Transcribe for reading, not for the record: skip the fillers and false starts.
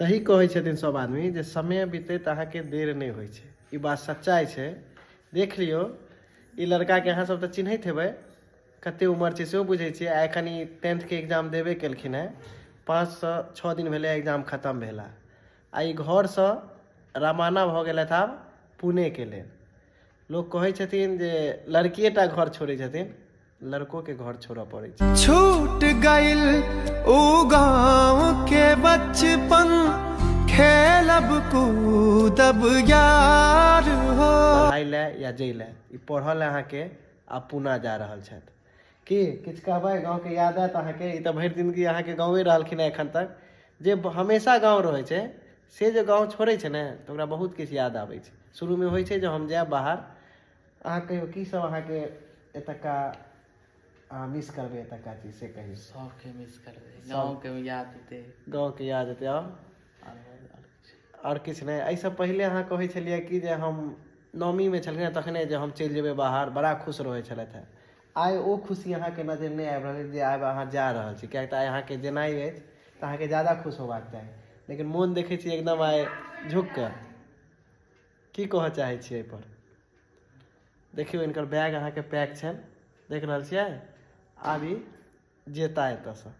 सही कहै छथिन सब आदमी जे समय बीतैत अहाँके देर नहीं होइ छै। ई बात सच्चाई छै। देख लियो ई लड़का के अहाँ सब तऽ चिन्हैत हेबै, कते उम्र छै सेहो बुझै छियै। आ एखन ई 10th के एग्जाम देबे केलखिन हैं। 5 से 6 दिन भेलै एग्जाम खत्म भेला। आ ई घर से रवाना भऽ गेलथि आब पुणे के लेल। लोग कहै छथिन जे लड़किए टा घर छोड़ै छथिन, लड़को के घर छोड़ऽ पड़ै छै। छूट गइल उ गाँव के बचपन, खेलब कूदब यार हो। पढ़ाई ले या जै ले ई पढ़ल अहाँके आ पुणे जा रहल छथि। की किछु कहबै? गाँव के याद आयत अहाँके? ई तऽ भरि जिंदगी अहाँके गाँवे रहलखिन एखन तक। जे हमेशा गाँव रहै छै से जे गाँव छोड़ै छै ने तऽ ओकरा बहुत किछु याद आबै छै। शुरूमे होइ छै जे हम जायब बाहर। अहाँ कहियो की सब अहाँके एतुका अहाँ मिस करबै? एतुका चीज से कहियो। सबके मिस करबै, गाँवके याद एतै। गाँवके याद एतै और किछु नहीं। एहिसँ पहिले अहाँ कहै छलियै कि जे हम 9वीं में छलखिन तखने जे हम चलि जेबै बाहर, बड़ा खुश रहै छलथि हैं। आइ ओ खुशी अहाँके नजर नहीं आबि रहल है जे आइ अहाँ जा रहल छी। किएक तऽ आइ अहाँके जेनाइ अछि तऽ अहाँके ज़्यादा खुश होबाक चाही। लेकिन मोन देखै छी एकदम आइ झुक कऽ। की कहऽ चाहै छी एहिपर? देखियौ इनकर बैग अहाँके पैक छनि, देख रहल छियै। आब ई जेता एतऽसँ।